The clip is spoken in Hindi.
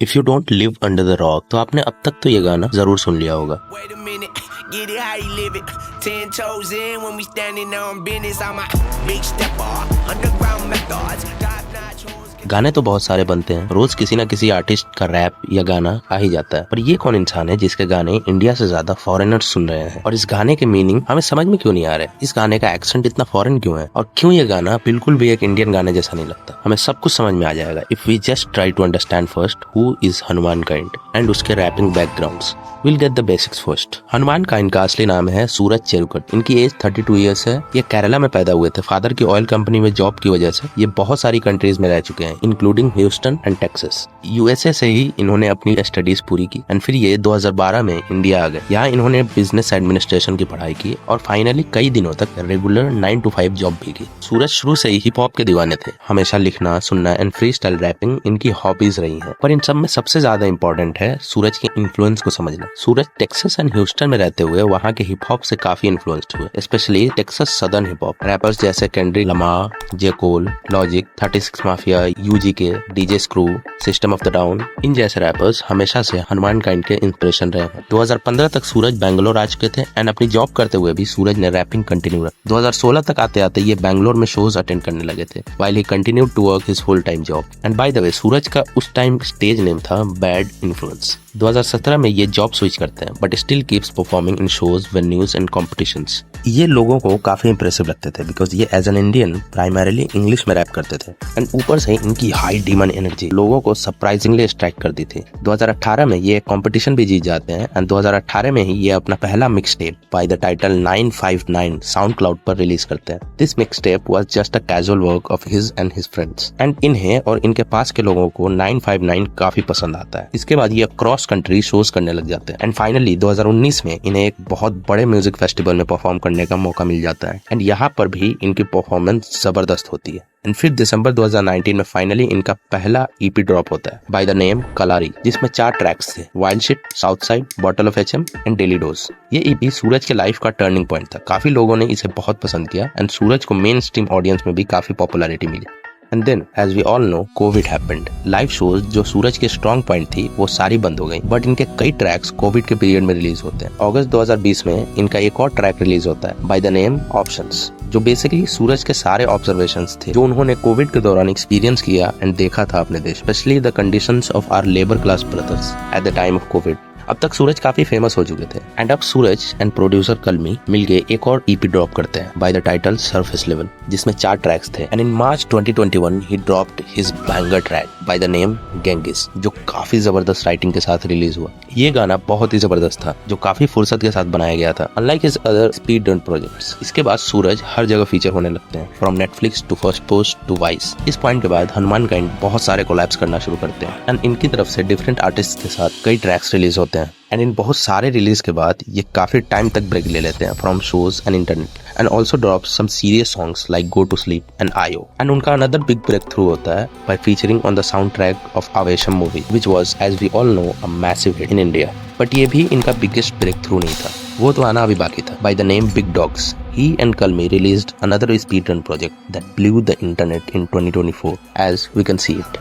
If you don't live under the rock तो आपने अब तक तो ये गाना जरूर सुन लिया होगा। Wait a minute, get it how you live it. 10 toes in when we standing on business. I'm a big stepper, underground methods. Top notch hoes. गाने तो बहुत सारे बनते हैं, रोज किसी ना किसी आर्टिस्ट का रैप या गाना आ ही जाता है, पर ये कौन इंसान है जिसके गाने इंडिया से ज्यादा फॉरेनर्स सुन रहे हैं? और इस गाने के मीनिंग हमें समझ में क्यों नहीं आ रहे? इस गाने का एक्सेंट इतना फॉरेन क्यों है? और क्यों ये गाना बिल्कुल भी एक इंडियन गाने जैसा नहीं लगता? हमें सब कुछ समझ में आ जाएगा if we just try to understand first who is Hanumankind and उसके rapping backgrounds. We'll get the basics first. Hanumankind का असली नाम है सूरज चेरुकट। इनकी एज 32 ईयर्स है। ये केरला में पैदा हुए थे। फादर की ऑयल कंपनी में जॉब की वजह से ये बहुत सारी कंट्रीज में रह चुके हैं, including Houston and Texas. USA से ही इन्होंने अपनी स्टडीज पूरी की एंड फिर ये 2012 में इंडिया आ गए। यहाँ इन्होंने बिजनेस एडमिनिस्ट्रेशन की पढ़ाई की और फाइनली कई दिनों तक रेगुलर 9 to 5 जॉब भी की। सूरज शुरू से ही हिप हॉप के दीवाने थे। हमेशा लिखना, सुनना एंड फ्री स्टाइल रैपिंग इनकी हॉबीज रही है। पर इन सब में सबसे ज्यादा इंपॉर्टेंट है सूरज के इन्फ्लुएंस को समझना। सूरज टेक्सास एंड ह्यूस्टन में रहते हुए वहाँ के हिप हॉप से काफी इन्फ्लुएंस्ड हुए, specially Texas southern hip hop. Rappers जैसे Kendrick Lamar, J Cole, Logic, 36 Mafia, UGK, DJ Screw, System of the Down, इन जैसे रैपर्स हमेशा से हनुमान काइंड के इंस्पिरेशन रहे हैं। 2015 तक सूरज बैंगलोर आ चुके थे एंड अपनी जॉब करते हुए भी सूरज ने रैपिंग कंटिन्यू रखी। 2016 तक आते आते ये बैंगलोर में शोज अटेंड करने लगे थे while he continued to work his full time job. And by the way Sooraj का उस टाइम स्टेज नेम था बैड इन्फ्लुएंस। 2017 में ये जॉब स्विच करते हैं but still keeps performing in shows, venues and competitions. ये लोगों को काफी इंप्रेसिव लगते थे बिकॉज ये as an Indian primarily English में रैप करते थे एंड ऊपर से इनकी हाई डिमांड एनर्जी लोगों को सरप्राइजिंगली स्ट्राइक कर दी थी। 2018 में ये कंपटीशन भी जीत जाते हैं एंड 2018 में ही ये अपना पहला mix tape by the title 959 sound cloud पर रिलीज करते हैं। This mix tape was just a casual work of his and his friends and इन्हें और इनके पास के लोगों को 959 काफी पसंद आता है। इसके बाद ये क्रॉस कंट्री शोज करने लग जाते हैं एंड फाइनली 2019 में इन्हें एक बहुत बड़े म्यूजिक फेस्टिवल में परफॉर्म करने का मौका मिल जाता है एंड यहाँ पर भी इनकी परफॉर्मेंस जबरदस्त होती है। एंड फिर दिसंबर 2019 में फाइनली इनका पहला ईपी ड्रॉप होता है बाय द नेम कलारी, जिसमें 4 ट्रैक्स थे, wild shit, south side, bottle of HM and daily dose. ये ईपी सूरज के लाइफ का टर्निंग पॉइंट था। काफी लोगों ने इसे बहुत पसंद किया एंड सूरज को मेन स्ट्रीम ऑडियंस में भी काफी पॉपुलैरिटी मिली। And then as we all know Covid happened. Live shows जो सूरज के स्ट्रॉन्ग पॉइंट थी वो सारी बंद हो गई बट इनके कई ट्रैक्स कोविड के पीरियड में रिलीज होते हैं। अगस्त 2020 में इनका एक और ट्रैक रिलीज होता है बाय द नेम ऑप्शंस, जो बेसिकली सूरज के सारे ऑब्जर्वेशंस थे जो उन्होंने कोविड के दौरान एक्सपीरियंस किया एंड देखा था अपने देश, specially the conditions of our labour class brothers at the time of Covid. अब तक सूरज काफी फेमस हो चुके थे एंड अब सूरज एंड प्रोड्यूसर कलमी मिलके एक और ईपी ड्रॉप करते हैं by the title surface level, जिसमें 4 ट्रैक्स थे and in March 2021 he dropped his banger track by the name Genghis, जो काफी जबरदस्त राइटिंग के साथ रिलीज हुआ। ये गाना बहुत ही जबरदस्त था जो काफी फुर्सत के साथ बनाया गया था, unlike his other speed run projects. इसके बाद सूरज हर जगह फीचर होने लगते हैं, from Netflix to Firstpost to Vice. इस पॉइंट के बाद हनुमान काइंड बहुत सारे कोलैब्स करना शुरू करते हैं एंड इनकी तरफ से डिफरेंट आर्टिस्ट के साथ कई ट्रैक्स रिलीज होते हैं एंड इन बहुत सारे रिलीज के बाद ये काफी टाइम तक ब्रेक ले लेते हैं from shows and internet and also drop some serious songs like go to sleep and आयो। एंड उनका अनदर बिग ब्रेक थ्रू होता है by featuring on the sound track of Aavesham movie which was as we all know a massive hit in India. But ये भी इनका बिगेस्ट ब्रेक थ्रू नहीं था, वो तो आना अभी बाकी था। By the name big dogs he and Kalmi released another speedrun project that blew the internet in 2024 as we can see it.